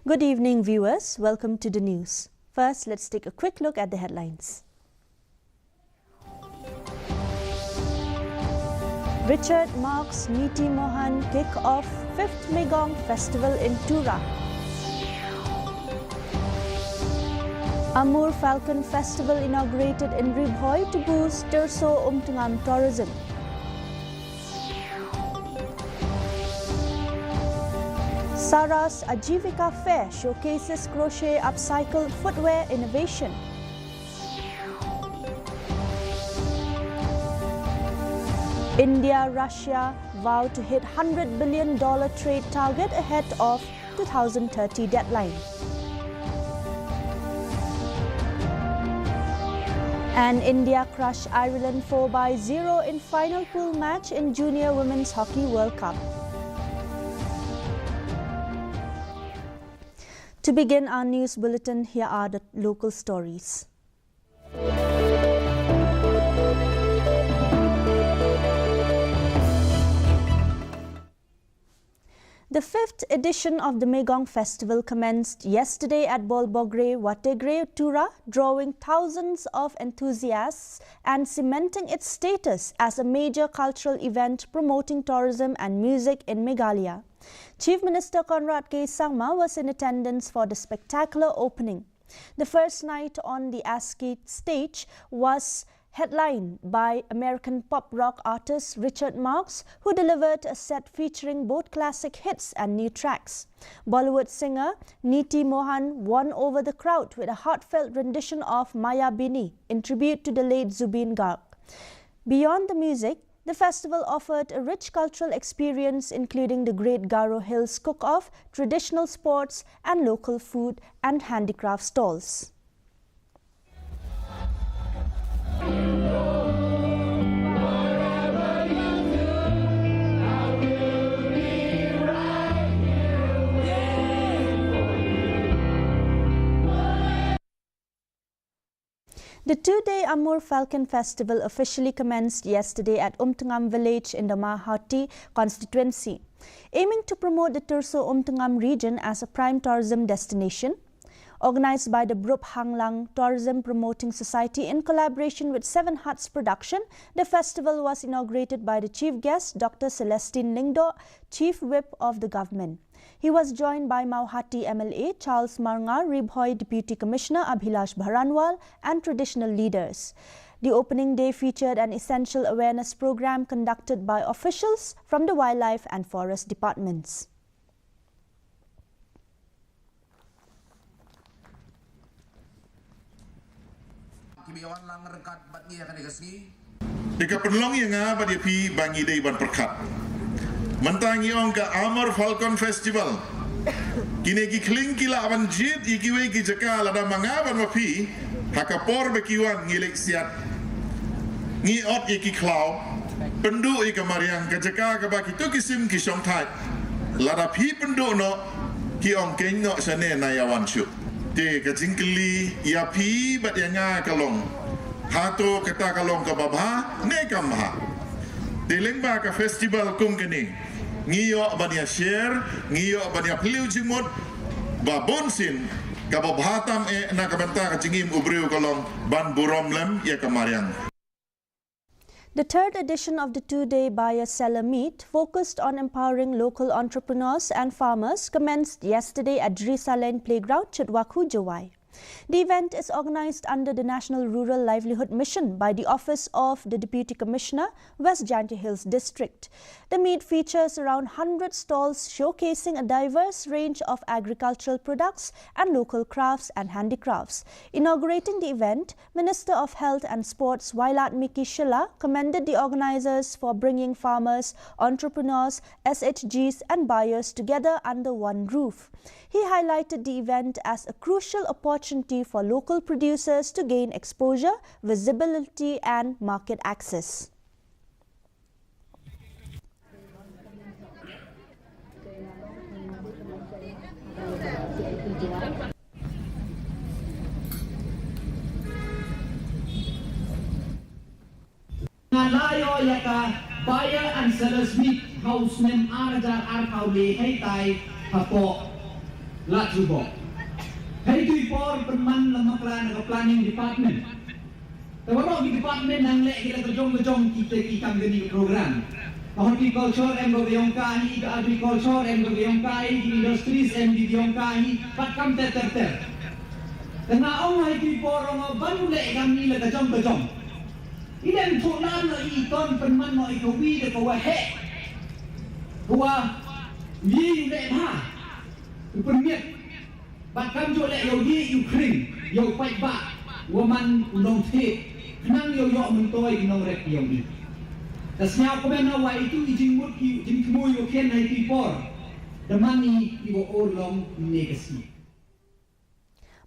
Good evening, viewers. Welcome to the news. First, let's take a quick look at the headlines. Richard Marx Niti Mohan kick off 5th Megong Festival in Tura. Amur Falcon Festival inaugurated in Ribhoi to boost Terso Umtungam tourism. Saras Aajeevika Fair showcases crochet upcycled footwear innovation. India-Russia vow to hit $100 billion trade target ahead of 2030 deadline. And India crush Ireland 4-0 in final pool match in Junior Women's Hockey World Cup. To begin our news bulletin, here are the local stories. The 5th edition of the Megong Festival commenced yesterday at Bolbogre, Wategre, Tura, drawing thousands of enthusiasts and cementing its status as a major cultural event promoting tourism and music in Meghalaya. Chief Minister Conrad K. Sangma was in attendance for the spectacular opening. The first night on the ASCII stage was headlined by American pop rock artist Richard Marx, who delivered a set featuring both classic hits and new tracks. Bollywood singer Niti Mohan won over the crowd with a heartfelt rendition of Maya Bini in tribute to the late Zubeen Garg. Beyond the music, the festival offered a rich cultural experience including the Great Garo Hills Cook-Off, traditional sports and local food and handicraft stalls. The two-day Amur Falcon Festival officially commenced yesterday at Umtungam village in the Mahati constituency, aiming to promote the Terso Umtungam region as a prime tourism destination. Organized by the Brup Hanglang Tourism Promoting Society in collaboration with Seven Huts Production, the festival was inaugurated by the chief guest, Dr. Celestine Lingdo, Chief Whip of the government. He was joined by Mauhati MLA Charles Marnga, Ribhoi Deputy Commissioner Abhilash Bharanwal and traditional leaders. The opening day featured an essential awareness program conducted by officials from the Wildlife and Forest departments. Ika penlong yang nga ba pi bangi day ban perkat. Mentangi ong ka Amur Falcon Festival. Kini ki kling kila aban jit ikiwe ki jaka lada mangaban mapi hakapor bekiwan ngilek siat. Ngi ot iki klau pendu ika mariang ka jaka ka baki tu kisim ki song thai. Lada pi pendu no ki ong keng no sane na yawan syu. Te ka jingkeli ya pi bat yang nga kalong. Hato kata kalong ka babha ne kamha. Dilengba ka festival kum kini ngiyo bania share ngiyo bania peliu jimut babonsin ka babhatam na kabanta ka jingim ubriu kalong ban burom lem ya kamariang. The third edition of the two-day buyer-seller meet, focused on empowering local entrepreneurs and farmers, commenced yesterday at Drisa Lane Playground, Chitwaku, Jawai. The event is organized under the National Rural Livelihood Mission by the Office of the Deputy Commissioner, West Jaunty Hills District. The meet features around 100 stalls showcasing a diverse range of agricultural products and local crafts and handicrafts. Inaugurating the event, Minister of Health and Sports Wailat Miki Shilla commended the organizers for bringing farmers, entrepreneurs, SHGs and buyers together under one roof. He highlighted the event as a crucial opportunity for local producers to gain exposure, visibility and market access. Ngalayo yaka buyer and sellers meet house nem arajar arkau le hai tai hapo lat rubok. Hari tu ipor perman lemaklan ke planning department. Tawaro di department nang lek kita kejong kita ikam geni program. Horticulture and Govyongkai, agriculture and Govyongkai, industries and Govyongkai, patkam ter. Tengah orang hai porong baru lek kami le kejong. Idan tholan le iton penman no ikowi de ko he. Tua yi le ha. Permiat. Patkam jo lek yo yi Ukraine, yo pai ba. Woman long te. Kenang yo mentoi nong rek yo ni. Tasnya ko ben na itu ijing kemo yo ken hai por. The money you all long legacy.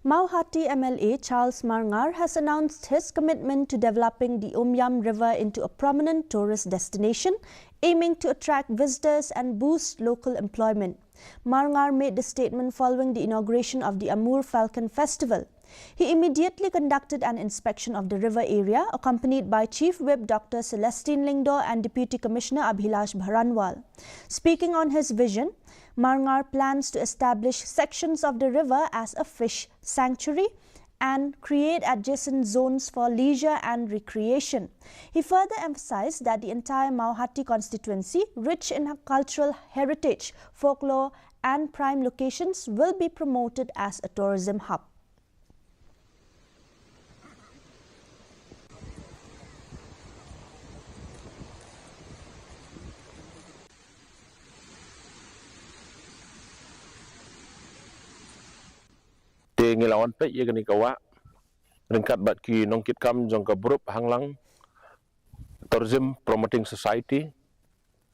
Mawhati MLA Charles Marngar has announced his commitment to developing the Umyam River into a prominent tourist destination, aiming to attract visitors and boost local employment. Marngar made the statement following the inauguration of the Amur Falcon Festival. He immediately conducted an inspection of the river area, accompanied by Chief Whip Dr. Celestine Lingdo and Deputy Commissioner Abhilash Bharanwal. Speaking on his vision, Marngar plans to establish sections of the river as a fish sanctuary and create adjacent zones for leisure and recreation. He further emphasized that the entire Mawhati constituency, rich in cultural heritage, folklore and prime locations, will be promoted as a tourism hub. Ngilawan pe ye gani kawa ringkat bat ki nongkit kam jong ka grup hanglang tourism promoting society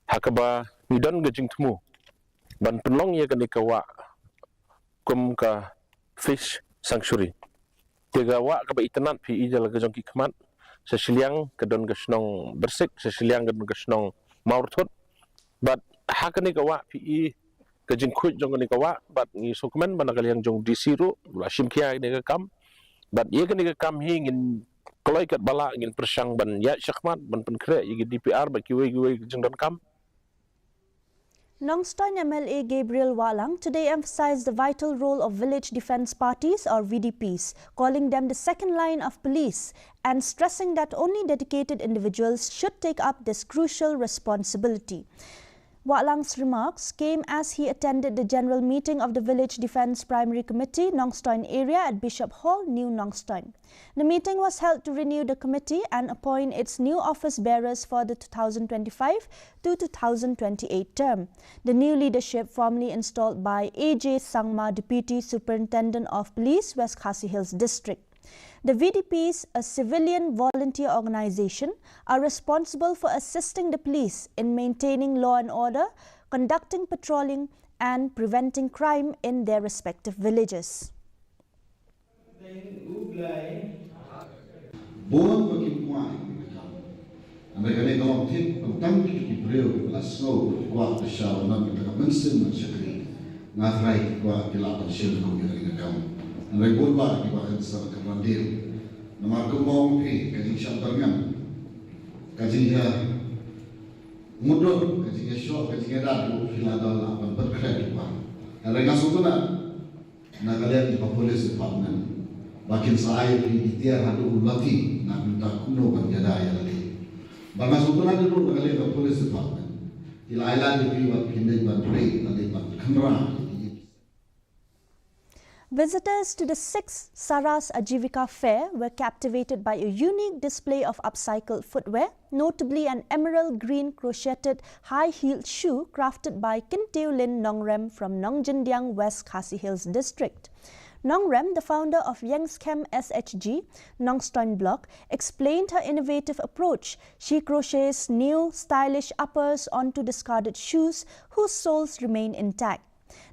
hakaba midon gajing temu ban penlong ye gani kawa kum ka fish sanctuary tiga wa ka ba itanat pi ijal ga jong ki khamat sesiliang kedon gasnong bersik sesiliang kedon gasnong maurthut bat hakani kawa pi kajin kuit jong ni kawa bat ni sokmen ban kaliang jong disiru la simkia ni ka kam bat ye ni ka kam hi ngin koloi kat bala ngin persang ban ya syakmat ban penkre ye DPR ba kiwe jong dan kam. Nongstoin MLA Gabriel Walang today emphasized the vital role of village defence parties or VDPs, calling them the second line of police and stressing that only dedicated individuals should take up this crucial responsibility. Walang's remarks came as he attended the general meeting of the Village Defence Primary Committee, Nongstoin area at Bishop Hall, New Nongstoin. The meeting was held to renew the committee and appoint its new office bearers for the 2025 to 2028 term. The new leadership, formally installed by A.J. Sangma, Deputy Superintendent of Police, West Khasi Hills District. The VDPs, a civilian volunteer organization, are responsible for assisting the police in maintaining law and order, conducting patrolling and preventing crime in their respective villages. Regular di bahagian sana kerandil, nama kemau pi kaji syambarngan, kaji mudah, kaji syok, kaji dadu, hiladal apan berkait tuan. Kalau ngasutuna, nak kalian di Police Department, bakin saya di tiar hadu ulati, nak minta kuno banjada ya lagi. Ngasutuna dulu kalian di Police Department, di Island di buat pindah bantuan, nanti buat kamera. Visitors to the 6th Saras Aajeevika fair were captivated by a unique display of upcycled footwear, notably an emerald green crocheted high-heeled shoe crafted by Kinteu Lin Nongrem from Nongjindiang, West Khasi Hills District. Nongrem, the founder of Yengskem SHG, Nongstoin Block, explained her innovative approach. She crochets new, stylish uppers onto discarded shoes whose soles remain intact.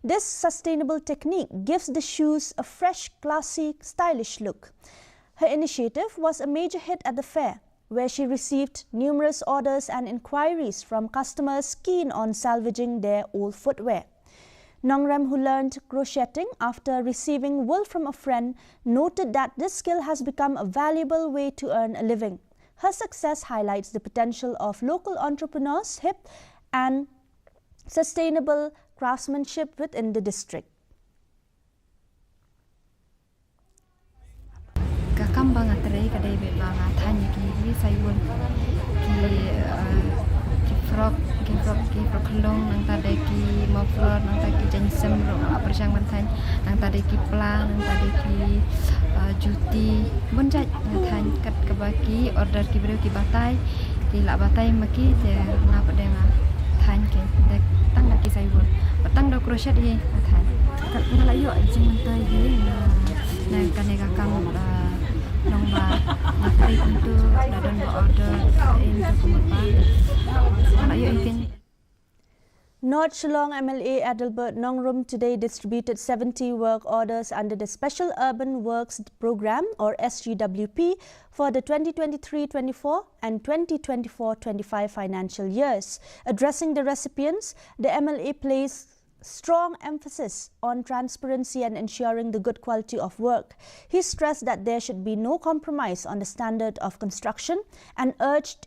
This sustainable technique gives the shoes a fresh, classy, stylish look. Her initiative was a major hit at the fair, where she received numerous orders and inquiries from customers keen on salvaging their old footwear. Nongrem, who learned crocheting after receiving wool from a friend, noted that this skill has become a valuable way to earn a living. Her success highlights the potential of local entrepreneurs, hip and sustainable craftsmanship within the district. kadai be banga tanya ki sayun ki frog kelong nang tadi ki maflor nang tadi ki jensem persang mantan nang tadi ki plang nang tadi ki juti bonjat nang kat kebaki order ki beri ki batai ki lak batai maki je ngap dengan tan ki dek tang ki sayun petang do crochet ye tan kat ngalayo jeng mantai ye na kanega kang nong ba matri untuk dadon order in North Shillong MLA Adelbert Nongrum today distributed 70 work orders under the Special Urban Works Programme or SGWP for the 2023-24 and 2024-25 financial years. Addressing the recipients, the MLA placed strong emphasis on transparency and ensuring the good quality of work. He stressed that there should be no compromise on the standard of construction and urged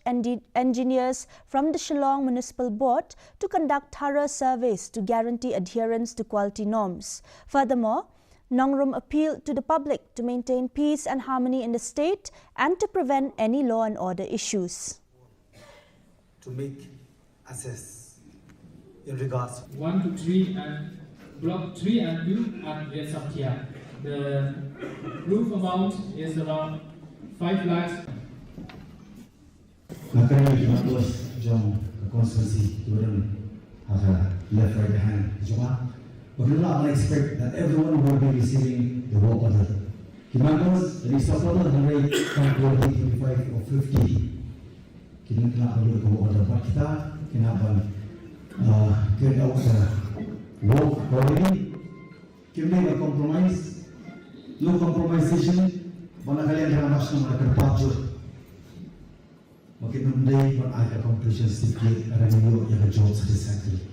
engineers from the Shillong Municipal Board to conduct thorough surveys to guarantee adherence to quality norms. Furthermore, Nongrum appealed to the public to maintain peace and harmony in the state and to prevent any law and order issues. To make assess in regards 1 to 3 and block 3 and 2 are rates of here. The roof amount is around 5 lakhs. Nakari Matos Jong constancy turun left right hand Joma. But we not expect that everyone will be receiving the work order. Kimatos the support of the rate 25 or 50. Kini kena perlu ke work order. But kita kena carry out the work already. Kini no compromise, no compromisation. Mana kalian jangan masuk mereka terpajur. Makin mendai pun ada completion sedikit revenue yang job satisfactory.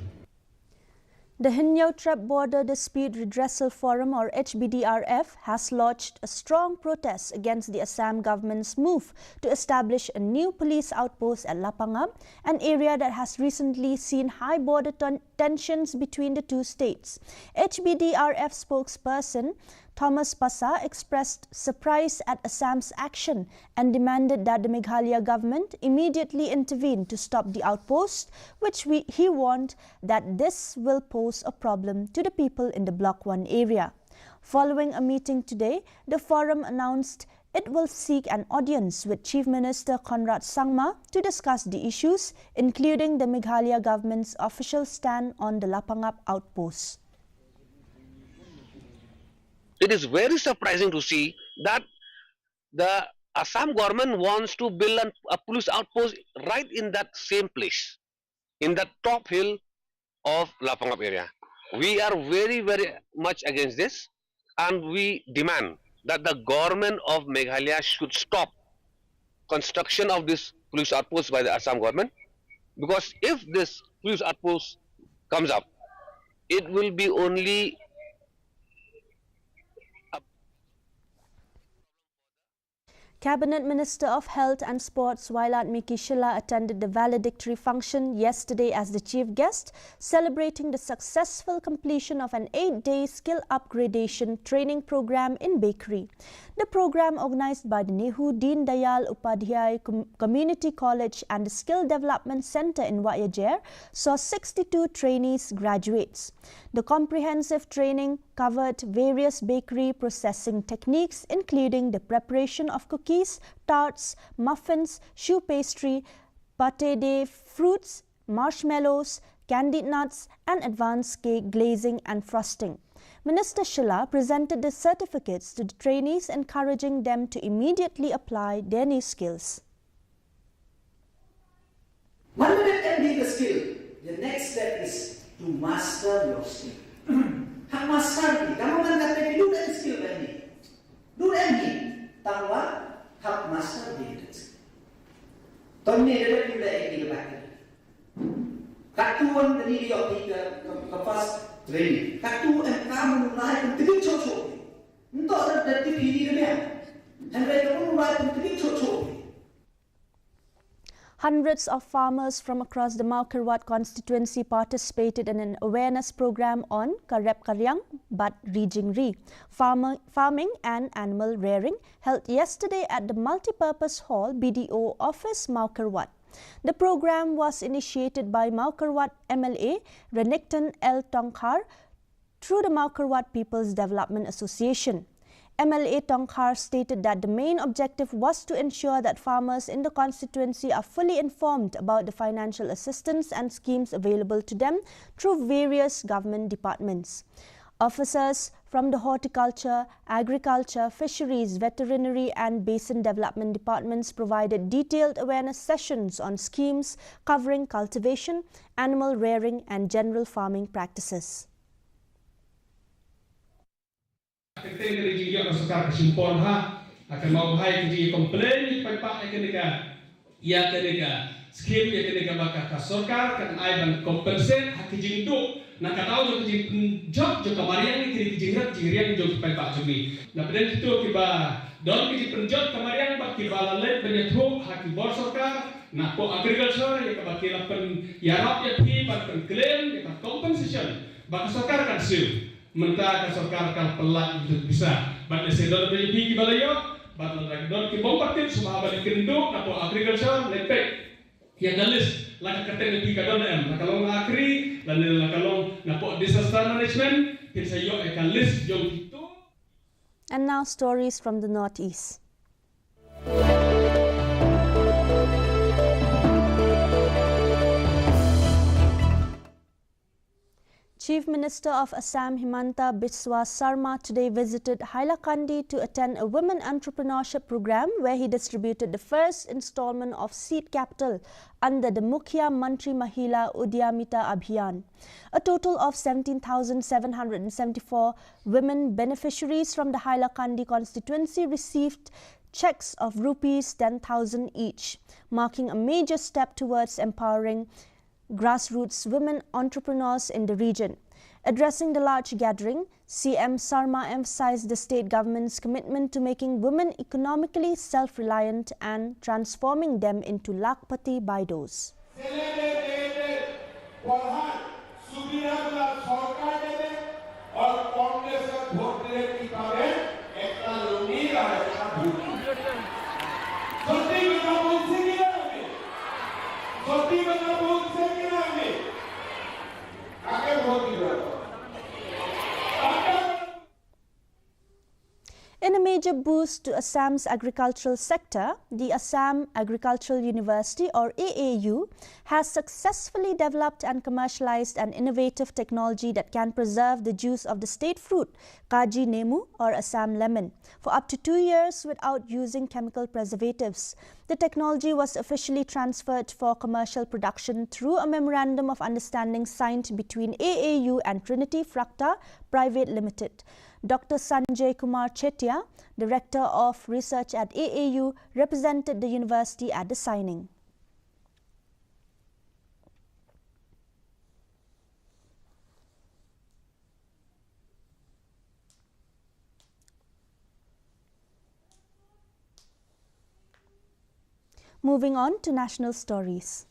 The Hinyao-Trep Border Dispute Redressal Forum or HBDRF has lodged a strong protest against the Assam government's move to establish a new police outpost at Lapangam, an area that has recently seen high border tensions between the two states. HBDRF spokesperson Thomas Pasa expressed surprise at Assam's action and demanded that the Meghalaya government immediately intervene to stop the outpost, which he warned that this will pose a problem to the people in the Block 1 area. Following a meeting today, the forum announced it will seek an audience with Chief Minister Conrad Sangma to discuss the issues, including the Meghalaya government's official stand on the Lapangap outpost. It is very surprising to see that the Assam government wants to build a police outpost right in that same place, in the top hill of Lapangap area. We are very, very much against this, and we demand that the government of Meghalaya should stop construction of this police outpost by the Assam government, because if this police outpost comes up, it will be only Cabinet Minister of Health and Sports Wailat Miki Shilla attended the valedictory function yesterday as the chief guest, celebrating the successful completion of an 8-day skill upgradation training program in bakery. The program, organized by the Nehu Deen Dayal Upadhyay Community College and the Skill Development Center in Wayajer, saw 62 trainees graduates. The comprehensive training covered various bakery processing techniques, including the preparation of cookies, tarts, muffins, choux pastry, pâté de fruits, marshmallows, candied nuts, and advanced cake glazing and frosting. Minister Shilla presented the certificates to the trainees, encouraging them to immediately apply their new skills. One minute can be the skill. The next step is to master your skill. Hak master ni, kamu kan kata ni, do that skill ni. Do that ni. Tangwa, hak master di that skill. Tony ada juga ini kebahagiaan. Katuan tadi dia ke fast training. Katuan kamu mulai penting cocok. Untuk ada TV ni dia. Hendak kamu mulai penting cocok. Hundreds of farmers from across the Mawkerwat constituency participated in an awareness program on Karep Karyang Bat Rijingri, farming and animal rearing, held yesterday at the multipurpose hall BDO office Mawkerwat. The program was initiated by Mawkerwat MLA Renekton L. Tongkhar through the Mawkerwat People's Development Association. MLA Tongkhar stated that the main objective was to ensure that farmers in the constituency are fully informed about the financial assistance and schemes available to them through various government departments. Officers from the Horticulture, Agriculture, Fisheries, Veterinary and Basin Development departments provided detailed awareness sessions on schemes covering cultivation, animal rearing and general farming practices. Kita ingin juga masukkan kesimpul akan mau hai kerja komplain pak ekenika ya kenika skim ya kenika bakal kasorkar kan ai ban compensate hak jingdu nak tahu jo job jo kamarian ni jingrian jo pak jumi na beden itu kiba don kerja penjot kamarian pak kiba lalet benyethu hak bor sorkar na po agriculture ya kabakila pen yarap ya pi pak claim ya compensation bakal sorkar kan siu mentah kasokar kal pelak itu bisa bagi sedot beli ki balayo bagi lagi don ki bombatin semua balik kenduk napo agriculture lepek ya galis lagi keten ki kadon em kalau ngakri dan kalau napo disaster management bisa yo galis jom itu. And now stories from the northeast. Chief Minister of Assam Himanta Biswa Sarma today visited Hailakandi to attend a women entrepreneurship program where he distributed the first installment of seed capital under the Mukhya Mantri Mahila Udyamita Abhiyan. A total of 17,774 women beneficiaries from the Hailakandi constituency received checks of rupees 10,000 each, marking a major step towards empowering grassroots women entrepreneurs in the region. Addressing the large gathering, CM Sarma emphasized the state government's commitment to making women economically self-reliant and transforming them into Lakpati Baidos. In a major boost to Assam's agricultural sector, the Assam Agricultural University or AAU has successfully developed and commercialized an innovative technology that can preserve the juice of the state fruit, Kaji Nemu or Assam lemon, for up to 2 years without using chemical preservatives. The technology was officially transferred for commercial production through a memorandum of understanding signed between AAU and Trinity Fracta Private Limited. Dr. Sanjay Kumar Chetia, Director of Research at AAU, represented the university at the signing. Moving on to national stories.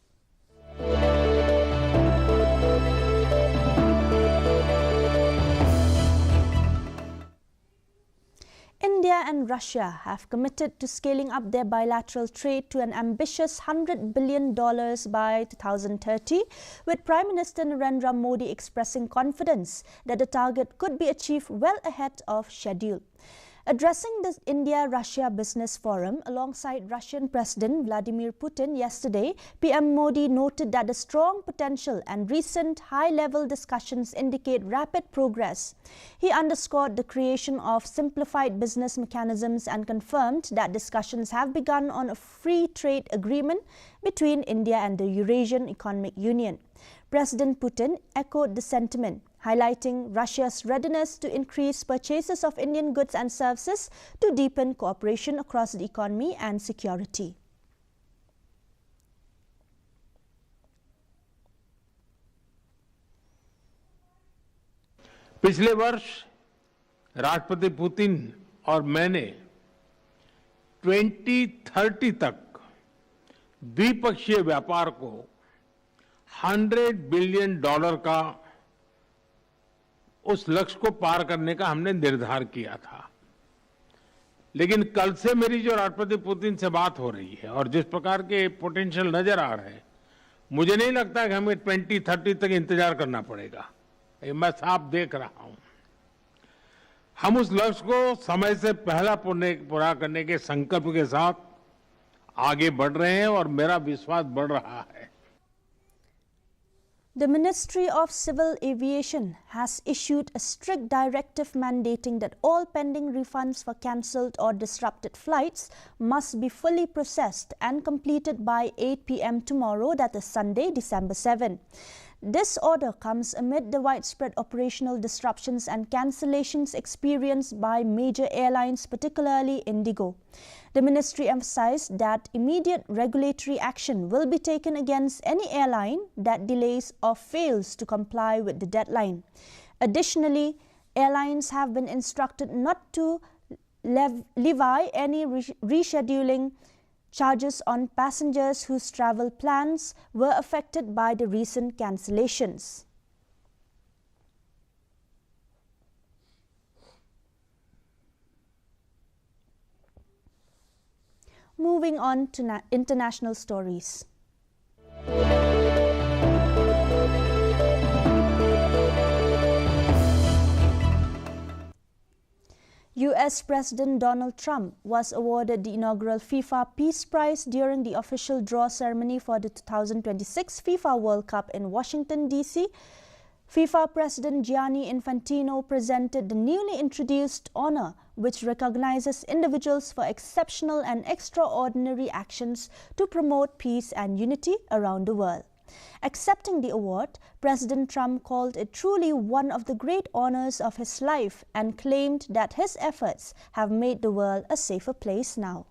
India and Russia have committed to scaling up their bilateral trade to an ambitious $100 billion by 2030, with Prime Minister Narendra Modi expressing confidence that the target could be achieved well ahead of schedule. Addressing the India-Russia Business Forum alongside Russian President Vladimir Putin yesterday, PM Modi noted that the strong potential and recent high-level discussions indicate rapid progress. He underscored the creation of simplified business mechanisms and confirmed that discussions have begun on a free trade agreement between India and the Eurasian Economic Union. President Putin echoed the sentiment, highlighting Russia's readiness to increase purchases of Indian goods and services to deepen cooperation across the economy and security. पिछले वर्ष राष्ट्रपति Putin और मैंने 2030 तक द्विपक्षीय व्यापार को $100 billion का उस लक्ष्य को पार करने का हमने निर्धार किया था। लेकिन कल से मेरी जो राष्ट्रपति पुतिन से बात हो रही है और जिस प्रकार के पोटेंशियल नजर आ रहे हैं, मुझे नहीं लगता कि हमें 2030 तक इंतजार करना पड़ेगा। ये मैं साफ देख रहा हूं। हम उस लक्ष्य को समय से पहला पूरा करने के संकल्प के साथ आगे बढ़ रहे हैं और मेरा विश्वास बढ़ रहा है। The Ministry of Civil Aviation has issued a strict directive mandating that all pending refunds for cancelled or disrupted flights must be fully processed and completed by 8 p.m. tomorrow, that is Sunday, December 7. This order comes amid the widespread operational disruptions and cancellations experienced by major airlines, particularly Indigo. The ministry emphasized that immediate regulatory action will be taken against any airline that delays or fails to comply with the deadline. Additionally, airlines have been instructed not to levy any rescheduling charges on passengers whose travel plans were affected by the recent cancellations. Moving on to international stories. US President Donald Trump was awarded the inaugural FIFA Peace Prize during the official draw ceremony for the 2026 FIFA World Cup in Washington, D.C. FIFA President Gianni Infantino presented the newly introduced honor, which recognizes individuals for exceptional and extraordinary actions to promote peace and unity around the world. Accepting the award, President Trump called it truly one of the great honors of his life and claimed that his efforts have made the world a safer place now.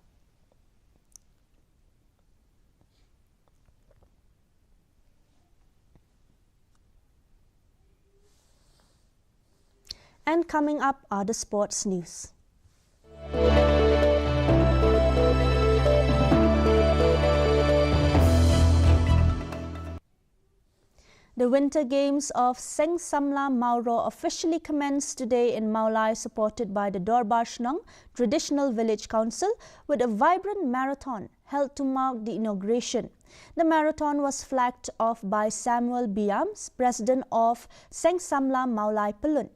And coming up are the sports news. The Winter Games of Seng Samla Mauro officially commenced today in Mawlai, supported by the Dorbarshnong Traditional Village Council, with a vibrant marathon held to mark the inauguration. The marathon was flagged off by Samuel Biams, president of Seng Samla Mawlai Palun.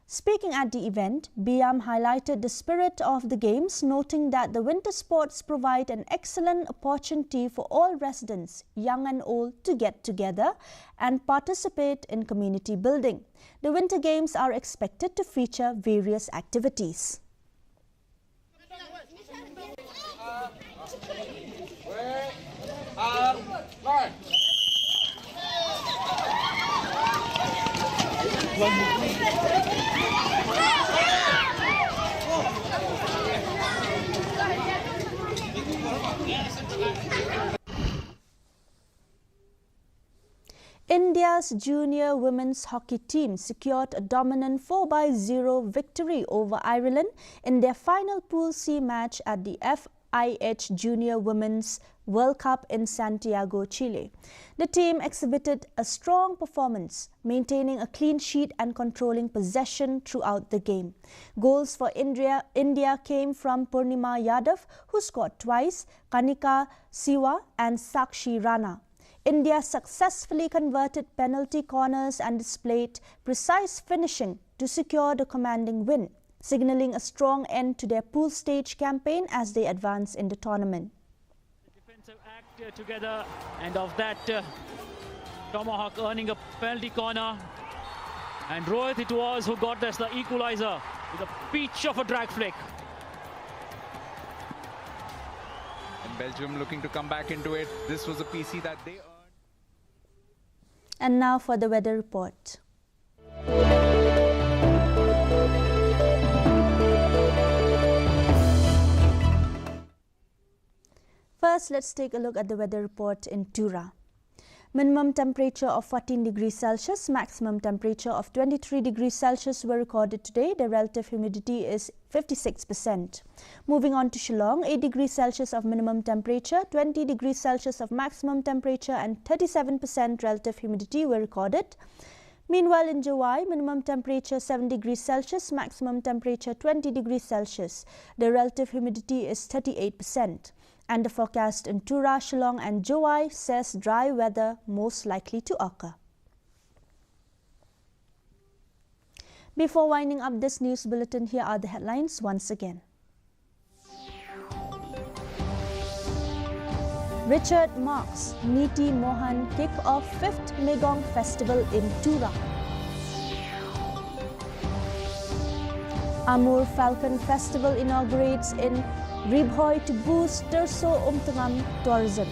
Speaking at the event, Biam highlighted the spirit of the Games, noting that the winter sports provide an excellent opportunity for all residents, young and old, to get together and participate in community building. The Winter Games are expected to feature various activities. India's junior women's hockey team secured a dominant 4-0 victory over Ireland in their final Pool C match at the FIH Junior Women's World Cup in Santiago, Chile. The team exhibited a strong performance, maintaining a clean sheet and controlling possession throughout the game. Goals for India came from Purnima Yadav, who scored twice, Kanika Siwa and Sakshi Rana. India successfully converted penalty corners and displayed precise finishing to secure the commanding win, signalling a strong end to their pool stage campaign as they advance in the tournament. Defensive act together, and of that, Tomahawk earning a penalty corner. And Rohit it was who got this, the equalizer, with a peach of a drag flick. And Belgium looking to come back into it. This was a PC that they earned. And now for the weather report. First, let's take a look at the weather report in Tura. Minimum temperature of 14 degrees Celsius, maximum temperature of 23 degrees Celsius were recorded today. The relative humidity is 56%. Moving on to Shillong, 8 degrees Celsius of minimum temperature, 20 degrees Celsius of maximum temperature and 37% relative humidity were recorded. Meanwhile, in Jawai, minimum temperature 7 degrees Celsius, maximum temperature 20 degrees Celsius. The relative humidity is 38%. And the forecast in Tura, Shillong and Jawai says dry weather most likely to occur. Before winding up this news bulletin, here are the headlines once again. Richard Marks, Niti Mohan kick off 5th Megong Festival in Tura. Amur Falcon Festival inaugurates in Ribhoi to boost Terso Umtangam tourism.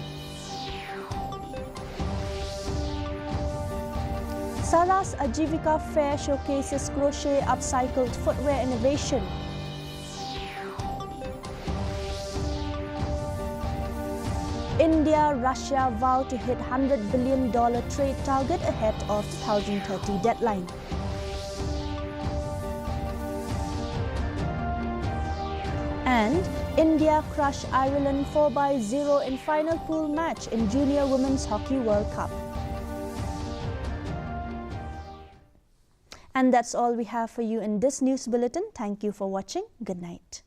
Saras Aajeevika Fair showcases crochet upcycled footwear innovation. India, Russia vow to hit $100 billion trade target ahead of 2030 deadline. And India crush Ireland 4-0 in final pool match in Junior Women's Hockey World Cup. And that's all we have for you in this news bulletin. Thank you for watching. Good night.